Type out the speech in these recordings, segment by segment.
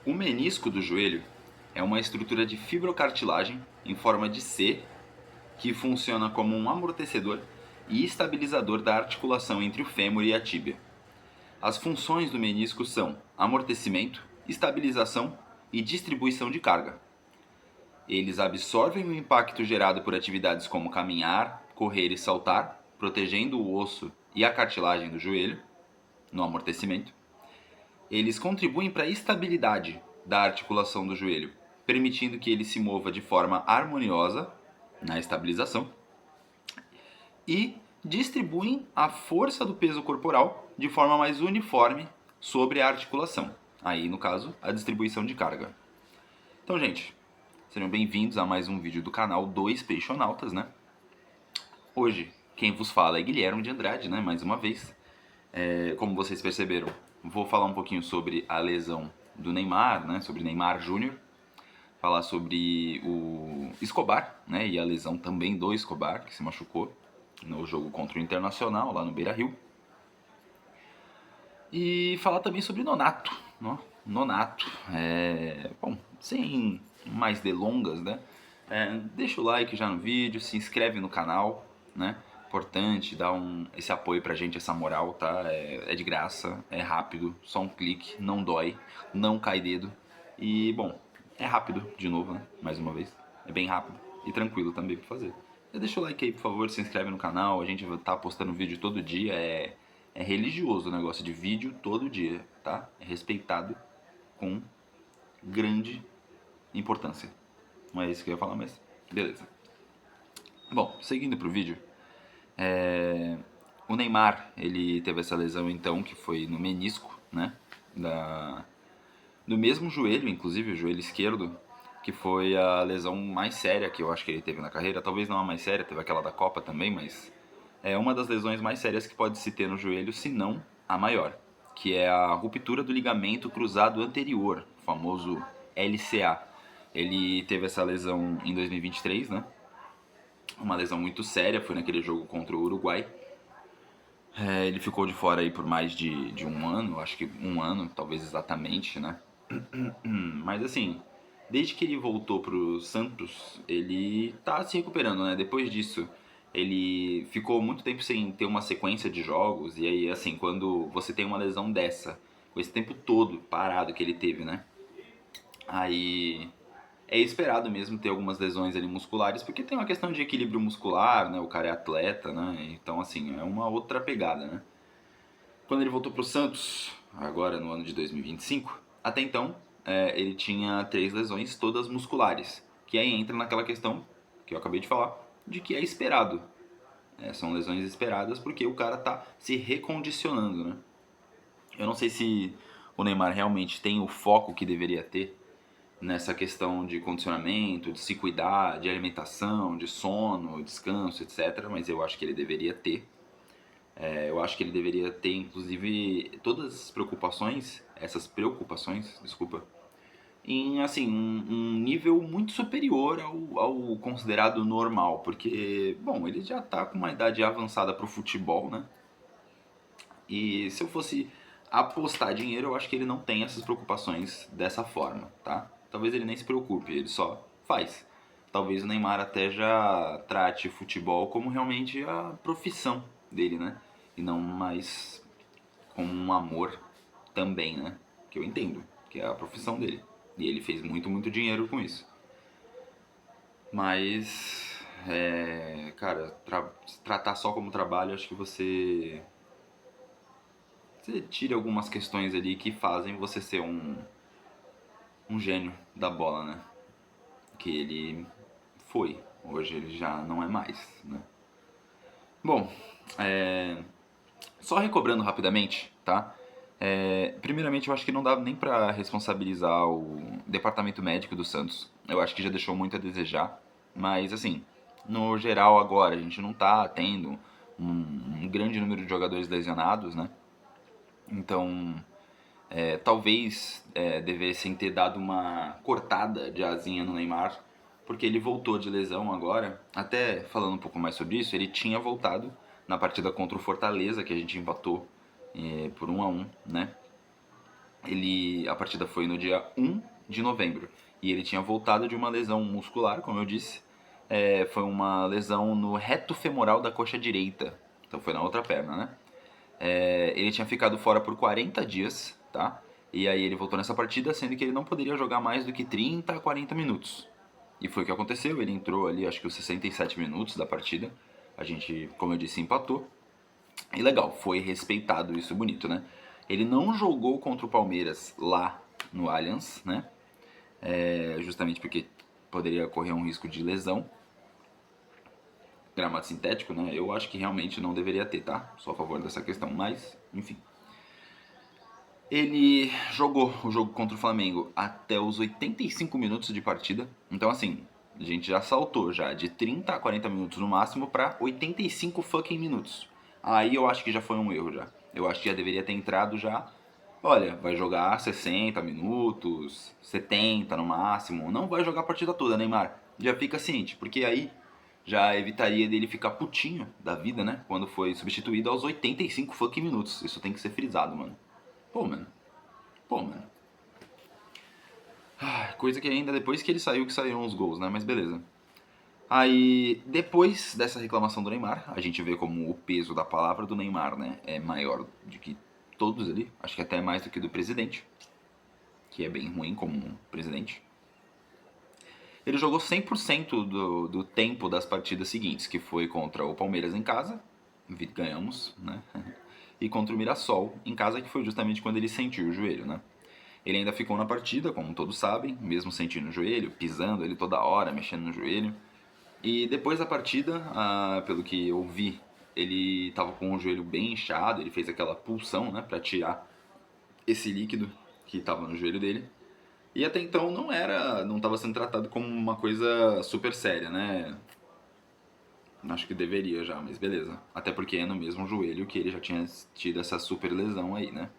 O menisco do joelho é uma estrutura de fibrocartilagem em forma de C que funciona como um amortecedor e estabilizador da articulação entre o fêmur e a tíbia. As funções do menisco são amortecimento, estabilização e distribuição de carga. Eles absorvem o impacto gerado por atividades como caminhar, correr e saltar, protegendo o osso e a cartilagem do joelho, no amortecimento. Eles contribuem para a estabilidade da articulação do joelho, permitindo que ele se mova de forma harmoniosa na estabilização. E distribuem a força do peso corporal de forma mais uniforme sobre a articulação. Aí, no caso, a distribuição de carga. Então, gente, sejam bem-vindos a mais um vídeo do canal Dois Peixonautas, né? Hoje, quem vos fala é Guilherme de Andrade, né? Mais uma vez. Como vocês perceberam, vou falar um pouquinho sobre a lesão do Neymar, né? Sobre Neymar Júnior. Falar sobre o Escobar, né? E a lesão também do Escobar, que se machucou no jogo contra o Internacional, lá no Beira-Rio. E falar também sobre Nonato, né? Nonato. Bom, sem mais delongas, né? Deixa o like já no vídeo, se inscreve no canal, né? Importante dar esse apoio pra gente, essa moral, tá? É de graça, é rápido, só um clique, não dói, não cai dedo. E, bom, é rápido, de novo, né? Mais uma vez. É bem rápido e tranquilo também pra fazer. Deixa o like aí, por favor, se inscreve no canal, a gente tá postando vídeo todo dia, é religioso o negócio de vídeo todo dia, tá? É respeitado com grande importância. Não é isso que eu ia falar, mas beleza. Bom, seguindo pro vídeo, o Neymar, ele teve essa lesão então, que foi no menisco, né? No mesmo joelho, inclusive, o joelho esquerdo, que foi a lesão mais séria que eu acho que ele teve na carreira. Talvez não a mais séria, teve aquela da Copa também, mas é uma das lesões mais sérias que pode se ter no joelho, se não a maior, que é a ruptura do ligamento cruzado anterior, o famoso LCA. Ele teve essa lesão em 2023, né? Uma lesão muito séria, foi naquele jogo contra o Uruguai. Ele ficou de fora aí por mais de um ano, acho que um ano, talvez exatamente, né? Mas assim, desde que ele voltou pro Santos, ele tá se recuperando, né? Depois disso, ele ficou muito tempo sem ter uma sequência de jogos. E aí, assim, quando você tem uma lesão dessa, com esse tempo todo parado que ele teve, né? Aí é esperado mesmo ter algumas lesões ali musculares, porque tem uma questão de equilíbrio muscular, né? O cara é atleta, né? Então, assim, é uma outra pegada, né? Quando ele voltou pro Santos, agora no ano de 2025, até então ele tinha 3 lesões, todas musculares. Que aí entra naquela questão que eu acabei de falar, de que é esperado. São lesões esperadas porque o cara tá se recondicionando, né? Eu não sei se o Neymar realmente tem o foco que deveria ter nessa questão de condicionamento, de se cuidar, de alimentação, de sono, descanso, etc. Mas eu acho que ele deveria ter. Eu acho que ele deveria ter, inclusive, todas essas preocupações, desculpa, em, assim, um nível muito superior ao considerado normal, porque, bom, ele já tá com uma idade avançada pro futebol, né? E se eu fosse apostar dinheiro, eu acho que ele não tem essas preocupações dessa forma, tá? Talvez ele nem se preocupe, ele só faz. Talvez o Neymar até já trate futebol como realmente a profissão dele, né? E não mais como um amor também, né? Que eu entendo, que é a profissão dele. E ele fez muito, muito dinheiro com isso. Mas, cara, tratar só como trabalho, acho que você tira algumas questões ali que fazem você ser um gênio da bola, né? Que ele foi. Hoje ele já não é mais, né? Bom, só recobrando rapidamente, tá? Primeiramente, eu acho que não dá nem pra responsabilizar o departamento médico do Santos. Eu acho que já deixou muito a desejar. Mas, assim, no geral agora, a gente não tá tendo um grande número de jogadores lesionados, né? Então, talvez devessem ter dado uma cortada de asinha no Neymar, porque ele voltou de lesão agora. Até falando um pouco mais sobre isso, ele tinha voltado na partida contra o Fortaleza, que a gente empatou por 1-1, né? A partida foi no dia 1 de novembro. E ele tinha voltado de uma lesão muscular, como eu disse. Foi uma lesão no reto femoral da coxa direita. Então foi na outra perna, né? Ele tinha ficado fora por 40 dias, tá? E aí ele voltou nessa partida, sendo que ele não poderia jogar mais do que 30 a 40 minutos. E foi o que aconteceu, ele entrou ali, acho que os 67 minutos da partida. A gente, como eu disse, empatou. E legal, foi respeitado isso, bonito, né? Ele não jogou contra o Palmeiras lá no Allianz, né? Justamente porque poderia correr um risco de lesão. Gramado sintético, né? Eu acho que realmente não deveria ter, tá? Sou a favor dessa questão, mas, enfim. Ele jogou o jogo contra o Flamengo até os 85 minutos de partida. Então, assim, a gente já saltou já de 30 a 40 minutos no máximo para 85 fucking minutos. Aí eu acho que já foi um erro já. Eu acho que já deveria ter entrado já. Olha, vai jogar 60 minutos, 70 no máximo. Não vai jogar a partida toda, Neymar. Já fica ciente, porque aí já evitaria dele ficar putinho da vida, né? Quando foi substituído aos 85 fucking minutos. Isso tem que ser frisado, mano. Pô, mano. Pô, mano. Coisa que ainda depois que ele saiu, que saíram os gols, né? Mas beleza. Aí, depois dessa reclamação do Neymar, a gente vê como o peso da palavra do Neymar, né? É maior do que todos ali. Acho que até mais do que do presidente. Que é bem ruim como presidente. Ele jogou 100% do tempo das partidas seguintes, que foi contra o Palmeiras em casa, ganhamos, né? E contra o Mirassol em casa, que foi justamente quando ele sentiu o joelho, né? Ele ainda ficou na partida, como todos sabem, mesmo sentindo o joelho, pisando ele toda hora, mexendo no joelho. E depois da partida, pelo que eu vi, ele estava com o joelho bem inchado, ele fez aquela pulsão, né, para tirar esse líquido que estava no joelho dele. E até então não estava sendo tratado como uma coisa super séria, né? Acho que deveria já, mas beleza. Até porque é no mesmo joelho que ele já tinha tido essa super lesão aí, né?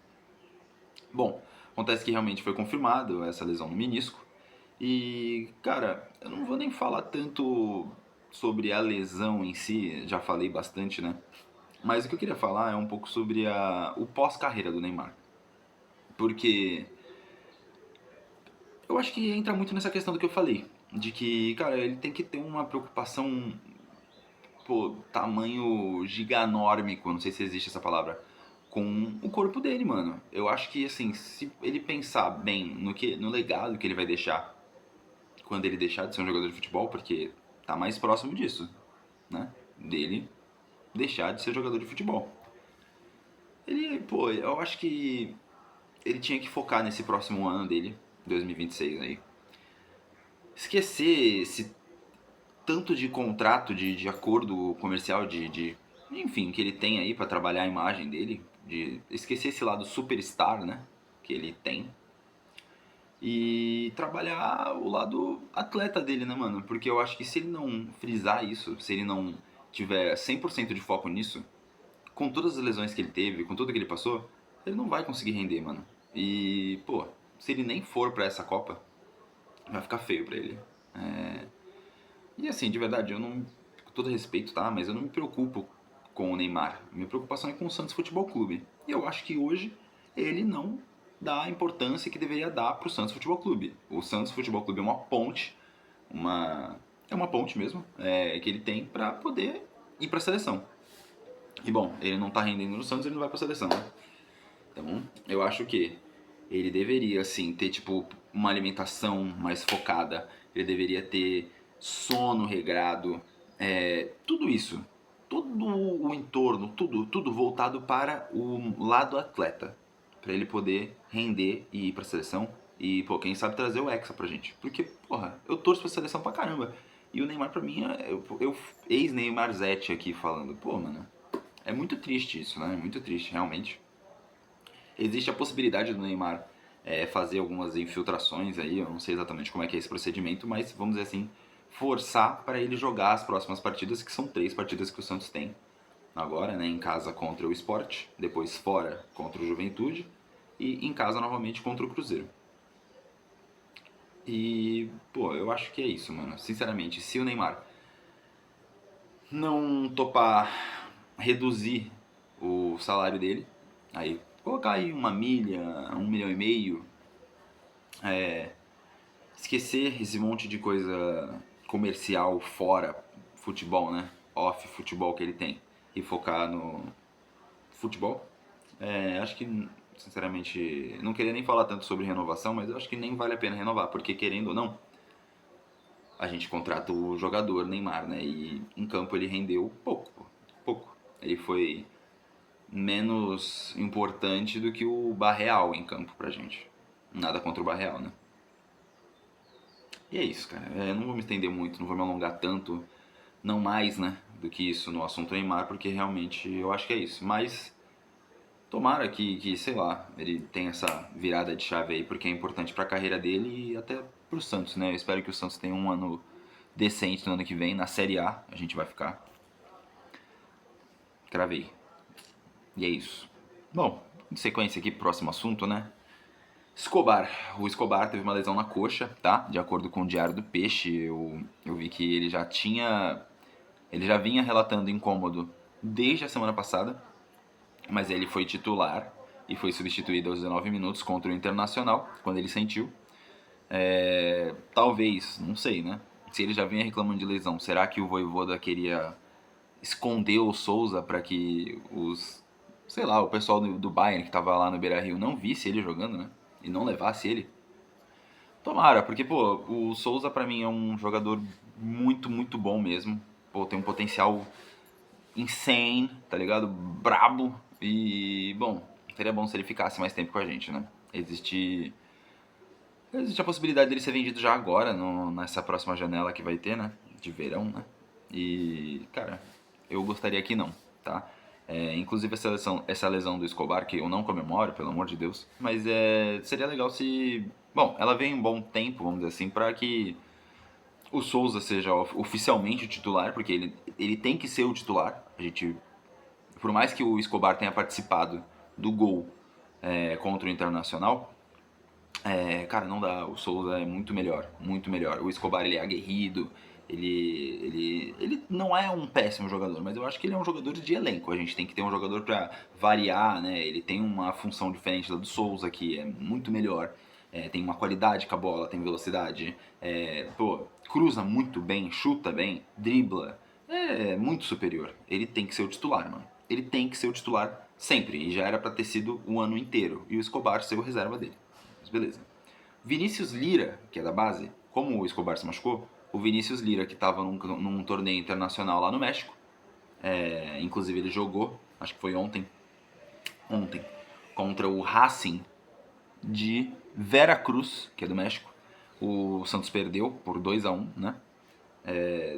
Bom, acontece que realmente foi confirmado essa lesão no menisco. E, cara, eu não vou nem falar tanto sobre a lesão em si, já falei bastante, né? Mas o que eu queria falar é um pouco sobre o pós-carreira do Neymar. Porque eu acho que entra muito nessa questão do que eu falei. De que, cara, ele tem que ter uma preocupação, pô, tamanho giganórmico, não sei se existe essa palavra, com o corpo dele, mano. Eu acho que, assim, se ele pensar bem no legado que ele vai deixar quando ele deixar de ser um jogador de futebol, porque tá mais próximo disso, né? Dele deixar de ser jogador de futebol. Ele, pô, eu acho que ele tinha que focar nesse próximo ano dele, 2026 aí. Esquecer esse tanto de contrato, de acordo comercial, enfim, que ele tem aí pra trabalhar a imagem dele, de esquecer esse lado superstar, né, que ele tem, e trabalhar o lado atleta dele, né, mano? Porque eu acho que se ele não frisar isso, se ele não tiver 100% de foco nisso, com todas as lesões que ele teve, com tudo que ele passou, ele não vai conseguir render, mano. E, pô, se ele nem for pra essa Copa, vai ficar feio pra ele. E assim, de verdade, eu não. Com todo respeito, tá? Mas eu não me preocupo com o Neymar. Minha preocupação é com o Santos Futebol Clube. E eu acho que hoje ele não dá a importância que deveria dar pro Santos Futebol Clube. O Santos Futebol Clube é uma ponte, uma. É uma ponte mesmo, que ele tem pra poder ir pra seleção. E bom, ele não tá rendendo no Santos, ele não vai pra seleção, né? Então, eu acho que ele deveria, assim, ter, tipo, uma alimentação mais focada. Ele deveria ter sono regrado. Tudo isso. Todo o entorno, tudo voltado para o lado atleta. Para ele poder render e ir pra seleção. E, pô, quem sabe trazer o Hexa pra gente. Porque, porra, eu torço pra seleção pra caramba. E o Neymar, pra mim, ex-Neymar Zete aqui falando. Pô, mano, é muito triste isso, né? É muito triste, realmente. Existe a possibilidade do Neymar fazer algumas infiltrações aí, eu não sei exatamente como é que é esse procedimento, mas vamos dizer assim, forçar para ele jogar as próximas partidas, que são 3 partidas que o Santos tem agora, né? Em casa contra o Sport, depois fora contra o Juventude e em casa novamente contra o Cruzeiro. E, pô, eu acho que é isso, mano. Sinceramente, se o Neymar não topar reduzir o salário dele, aí colocar aí 1 milha, 1,5 milhão, esquecer esse monte de coisa comercial fora futebol, né? Off futebol que ele tem e focar no futebol. Acho que, sinceramente, não queria nem falar tanto sobre renovação, mas eu acho que nem vale a pena renovar, porque querendo ou não, a gente contrata o jogador Neymar, né? E em campo ele rendeu pouco, pô, pouco. Ele foi menos importante do que o Barreal em campo pra gente. Nada contra o Barreal, né? E é isso, cara. Não vou me estender muito, não vou me alongar tanto, não mais, né, do que isso no assunto Neymar, porque realmente eu acho que é isso. Mas tomara que sei lá, ele tenha essa virada de chave aí, porque é importante pra carreira dele e até pro Santos, né? Eu espero que o Santos tenha um ano decente no ano que vem. Na Série A gente vai ficar. Cravei. E é isso. Bom, em sequência aqui, próximo assunto, né? Escobar. O Escobar teve uma lesão na coxa, tá? De acordo com o Diário do Peixe, eu vi que ele já tinha. Ele já vinha relatando incômodo desde a semana passada, mas ele foi titular e foi substituído aos 19 minutos contra o Internacional, quando ele sentiu. Talvez, não sei, né? Se ele já vinha reclamando de lesão, será que o Vojvoda queria esconder o Souza para que sei lá, o pessoal do Bayern que tava lá no Beira-Rio não visse ele jogando, né? E não levasse ele? Tomara, porque, pô, o Souza pra mim é um jogador muito, muito bom mesmo. Pô, tem um potencial insane, tá ligado? Brabo. E, bom, seria bom se ele ficasse mais tempo com a gente, né? Existe a possibilidade dele ser vendido já agora, nessa próxima janela que vai ter, né? De verão, né? E, cara, eu gostaria que não, tá? Inclusive essa lesão do Escobar, que eu não comemoro, pelo amor de Deus, mas seria legal se. Bom, ela vem um bom tempo, vamos dizer assim, para que o Souza seja oficialmente o titular, porque ele tem que ser o titular. Por mais que o Escobar tenha participado do gol contra o Internacional, cara, não dá. O Souza é muito melhor, muito melhor. O Escobar, ele é aguerrido, ele não é um péssimo jogador, mas eu acho que ele é um jogador de elenco. A gente tem que ter um jogador pra variar, né? Ele tem uma função diferente da do Souza, que é muito melhor. Tem uma qualidade com a bola, tem velocidade. Pô, cruza muito bem, chuta bem, dribla. É muito superior. Ele tem que ser o titular, mano. Ele tem que ser o titular sempre. E já era pra ter sido o ano inteiro. E o Escobar ser o reserva dele. Mas beleza. Vinícius Lira, que é da base, como o Escobar se machucou, o Vinícius Lira, que estava num torneio internacional lá no México, inclusive ele jogou, acho que foi ontem, contra o Racing de Veracruz, que é do México. O Santos perdeu por 2-1, né?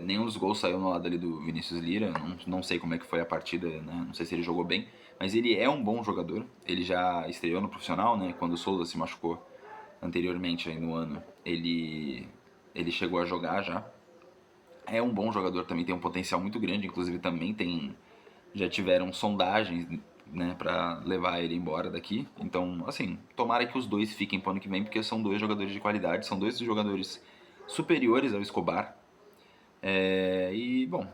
Nenhum dos gols saiu no lado ali do Vinícius Lira, não sei como é que foi a partida, né? Não sei se ele jogou bem, mas ele é um bom jogador, ele já estreou no profissional, né? Quando o Souza se machucou anteriormente aí no ano, ele chegou a jogar já. É um bom jogador, também tem um potencial muito grande, inclusive também já tiveram sondagens, né, para levar ele embora daqui. Então, assim, tomara que os dois fiquem pro ano que vem, porque são dois jogadores de qualidade, são dois jogadores superiores ao Escobar. E, bom,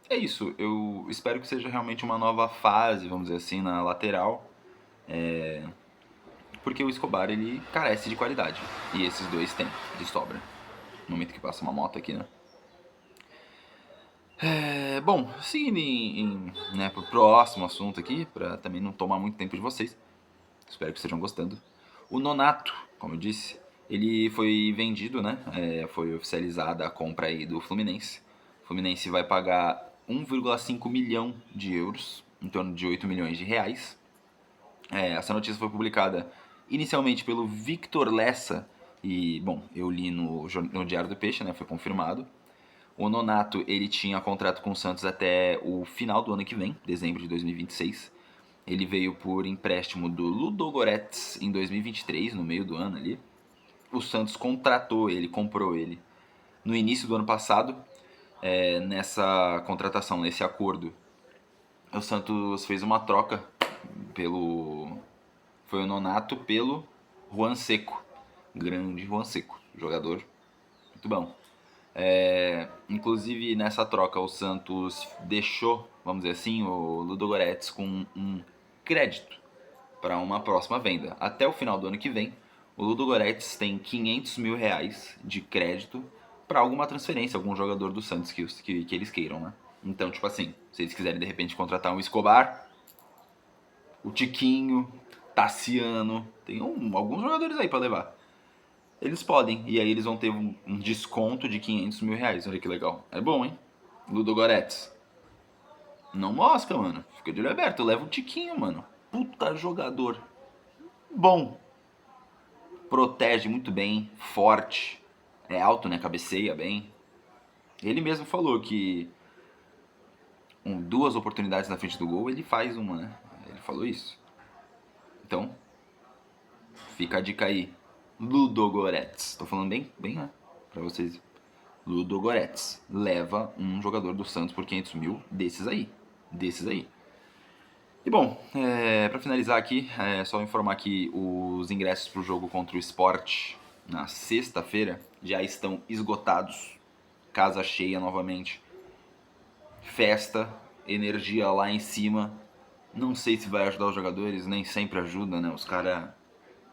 é isso. Eu espero que seja realmente uma nova fase, vamos dizer assim, na lateral, porque o Escobar, ele carece de qualidade. E esses dois têm, de sobra. No momento que passa uma moto aqui, né? Bom, seguindo né, pro próximo assunto aqui, para também não tomar muito tempo de vocês. Espero que estejam gostando. O Nonato, como eu disse, ele foi vendido, né? Foi oficializada a compra aí do Fluminense. O Fluminense vai pagar 1,5 milhão de euros, em torno de 8 milhões de reais. Essa notícia foi publicada inicialmente pelo Victor Lessa e, bom, eu li no Diário do Peixe, né? Foi confirmado. O Nonato, ele tinha contrato com o Santos até o final do ano que vem, dezembro de 2026. Ele veio por empréstimo do Ludogorets em 2023, no meio do ano ali. O Santos contratou ele, comprou ele no início do ano passado. Nessa contratação, nesse acordo, o Santos fez uma troca pelo... Foi o Nonato pelo Juan Seco. Grande Juan Seco, jogador muito bom. Inclusive nessa troca o Santos deixou, vamos dizer assim, o Ludogorets com um crédito para uma próxima venda. Até o final do ano que vem, o Ludogorets tem 500 mil reais de crédito para alguma transferência, algum jogador do Santos que eles queiram, né? Então, tipo assim, se eles quiserem de repente contratar um Escobar, o Tiquinho, Tassiano, tem alguns jogadores aí para levar. Eles podem, e aí eles vão ter um desconto de 500 mil reais. Olha que legal. É bom, hein? Ludogorets. Não mosca, mano. Fica de olho aberto. Leva o Tiquinho, mano. Puta jogador. Bom. Protege muito bem. Forte. É alto, né? Cabeceia bem. Ele mesmo falou que duas oportunidades na frente do gol, ele faz uma, né? Ele falou isso. Então, fica a dica aí. Ludogorets. Tô falando bem, né? Pra vocês. Ludogorets. Leva um jogador do Santos por 500 mil desses aí. E bom, para finalizar aqui, é só informar que os ingressos para o jogo contra o Sport na sexta-feira já estão esgotados. Casa cheia novamente. Festa, energia lá em cima. Não sei se vai ajudar os jogadores, nem sempre ajuda, né? Os caras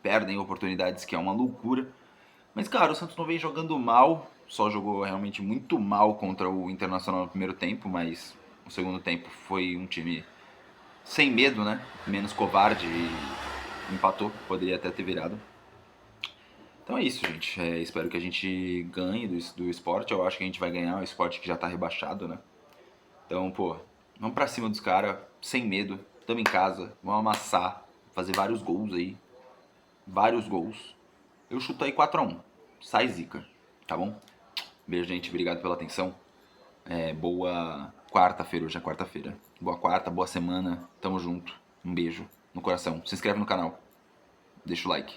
perdem oportunidades, que é uma loucura. Mas, cara, o Santos não vem jogando mal. Só jogou realmente muito mal contra o Internacional no primeiro tempo, mas o segundo tempo foi um time sem medo, né? Menos covarde e empatou. Poderia até ter virado. Então é isso, gente. Espero que a gente ganhe do esporte. Eu acho que a gente vai ganhar. O esporte que já tá rebaixado, né? Então, pô, vamos pra cima dos caras, sem medo. Tamo em casa, vamos amassar, fazer vários gols aí. Vários gols. Eu chuto aí 4-1. Sai zica, tá bom? Beijo, gente. Obrigado pela atenção. Boa quarta-feira, hoje é quarta-feira. Boa quarta, boa semana. Tamo junto. Um beijo no coração. Se inscreve no canal. Deixa o like.